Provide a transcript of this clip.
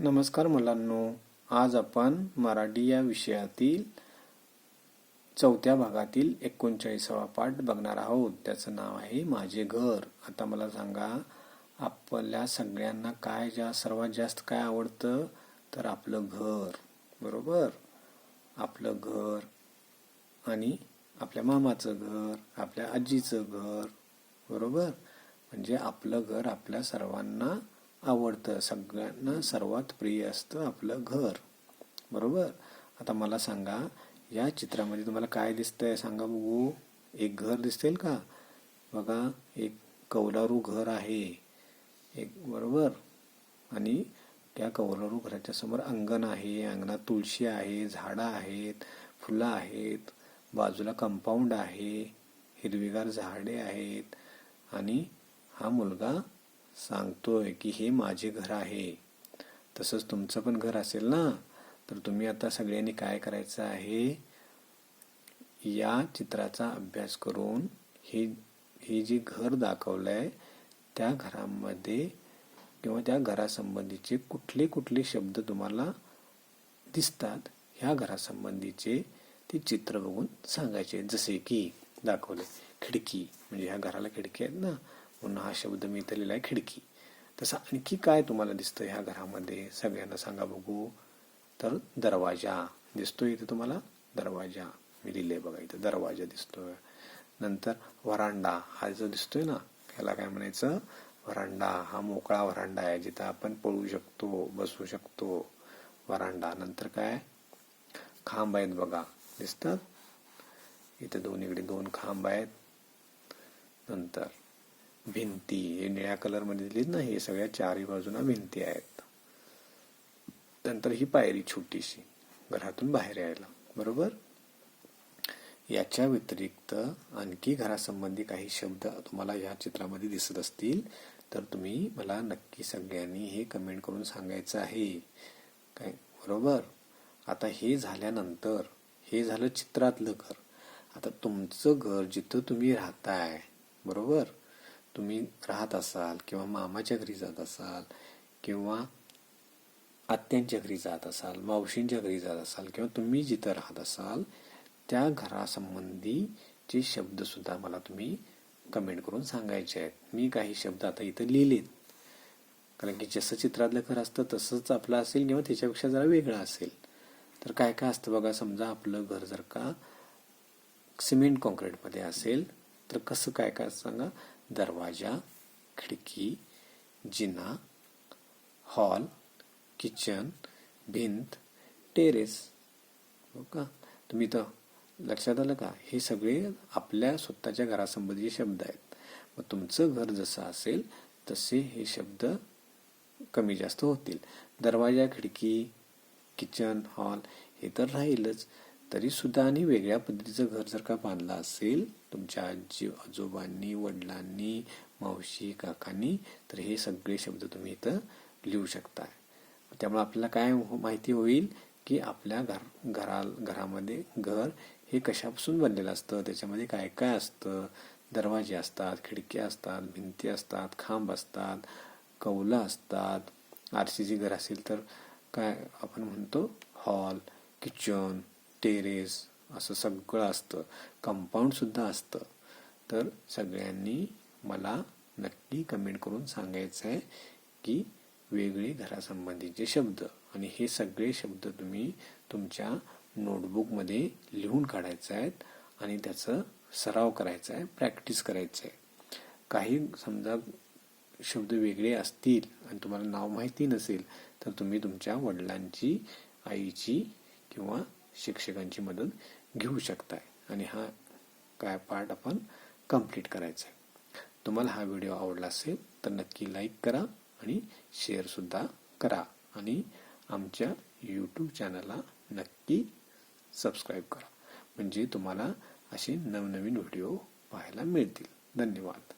नमस्कार मुलांनो, आज आपण मराठी या विषयातील चौथ्या भागातील 39वा पाठ बघणार आहोत. त्याचं नाव आहे माझे घर. आता मला सांगा, आपल्या सगळ्यांना सर्वात जास्त काय आवडतं? तर आपलं घर, बरोबर. आपलं घर आणि आपल्या मामाचं घर, आपल्या आजीचं घर, बरोबर. म्हणजे आपलं घर आपल्या सर्वांना आवडतं, सगळ्यांना सर्वात प्रिय असतं आपलं घर, बरोबर. आता मला सांगा, या चित्रामध्ये तुम्हाला काय दिसतंय? सांगा बघू. एक घर दिसतेल का? बघा, एक कौलारू घर आहे, एक, बरोबर. आणि त्या कौलारू घराच्या समोर अंगण आहे, अंगणात तुळशी आहे, झाडं आहेत, फुलं आहेत, बाजूला कंपाऊंड आहे, हिरवीगार झाडे आहेत. आणि हा मुलगा सांगतोय की हे माझे घर आहे. तसंच तुमचं पण घर असेल ना. तर तुम्ही आता सगळ्यांनी काय करायचं आहे, या चित्राचा अभ्यास करून हे जे घर दाखवलंय त्या घरामध्ये किंवा त्या घरासंबंधीचे कुठले कुठले शब्द तुम्हाला दिसतात, ह्या घरासंबंधीचे ते चित्र बघून सांगायचे. जसे की दाखवले खिडकी, म्हणजे ह्या घराला खिडकी आहेत ना, म्हणून हा शब्द मी इथे लिहिलाय खिडकी. तसं आणखी काय तुम्हाला दिसतं ह्या घरामध्ये? सगळ्यांना सांगा बघू. तर दरवाजा दिसतोय इथे तुम्हाला, दरवाजा मी लिहिलंय बघा, इथं दरवाजा दिसतोय. नंतर वरांडा हा जो दिसतोय ना, ह्याला काय म्हणायचं? वरांडा. हा मोकळा वरांडा आहे, जिथं आपण पळू शकतो, बसू शकतो, वरांडा. नंतर काय? खांब आहेत बघा, दिसतात इथे, दोन्हीकडे 2 खांब आहेत. नंतर भिंती, हे निळ्या कलर मध्ये दिलीत ना, हे सगळ्या चारही बाजूना भिंती आहेत. नंतर ही पायरी छोटीशी घरातून बाहेर यायला, बरोबर. याच्या व्यतिरिक्त आणखी घरासंबंधी काही शब्द तुम्हाला या चित्रामध्ये दिसत असतील तर तुम्ही मला नक्की सगळ्यांनी हे कमेंट करून सांगायचं आहे काय, बरोबर. आता हे झाल्यानंतर, हे झालं चित्रातलं घर. आता तुमचं घर जिथं तुम्ही राहताय, बरोबर, तुम्ही राहत असाल किंवा मामाच्या घरी जात असाल किंवा आत्यांच्या घरी जात असाल, मावशींच्या घरी जात असाल, किंवा तुम्ही जिथं राहत असाल त्या घरासंबंधीचे शब्द सुद्धा मला तुम्ही कमेंट करून सांगायचे आहेत. मी काही शब्द आता इथं लिहिलेत, कारण की जसं चित्रातलं घर असतं तसंच आपलं असेल किंवा त्याच्यापेक्षा जरा वेगळं असेल. तर काय काय असतं बघा. समजा आपलं घर जर का सिमेंट कॉन्क्रीटमध्ये असेल तर कसं काय काय सांगा. दरवाजा, खिडकी, जिना, हॉल, किचन, भिंत, टेरेस. हो का? तुम्ही तर लक्षात आलं का? हे सगळे आपल्या स्वतःच्या घरासंबंधीचे शब्द आहेत. मग तुमचं घर जसं असेल तसे हे शब्द कमी जास्त होतील. दरवाजा, खिडकी, किचन, हॉल हे तर राहीलच. तरी सुद्धा आणि वेगळ्या पद्धतीचं घर जर का बांधलं असेल तुमच्या आजोबांनी, वडिलांनी, मावशी, काकांनी, तर हे सगळे शब्द तुम्ही इथं लिहू शकता. त्यामुळे आपल्याला काय माहिती होईल की आपल्या घरामध्ये घर हे कशापासून बनलेलं असतं, त्याच्यामध्ये काय काय असतं. दरवाजे असतात, खिडक्या असतात, भिंती असतात, खांब असतात, कौलं असतात. आरसीसी घर असेल तर काय आपण म्हणतो, हॉल, किचन, टेरेस, असं सगळं असतं. कंपाऊंड सुद्धा असतं. तर सगळ्यांनी मला नक्की कमेंट करून सांगायचं आहे की वेगळे घरासंबंधीचे शब्द, आणि हे सगळे शब्द तुम्ही तुमच्या नोटबुकमध्ये लिहून काढायचे आहेत आणि त्याचं सराव करायचा आहे, प्रॅक्टिस करायचं आहे. काही समजा शब्द वेगळे असतील आणि तुम्हाला नाव माहिती नसेल तर तुम्ही तुमच्या वडिलांची, आईची किंवा शिक्षकांची मदत घेऊ शकताय आणि हा काय पार्ट आपण कंप्लीट करायचा आहे. तुम्हाला हा व्हिडिओ आवडला असेल तर नक्की लाईक करा आणि शेअर सुद्धा करा आणि आमच्या यूट्यूब चॅनलला नक्की सबस्क्राईब करा, म्हणजे तुम्हाला असे नवनवीन व्हिडिओ पाहायला मिळतील. धन्यवाद.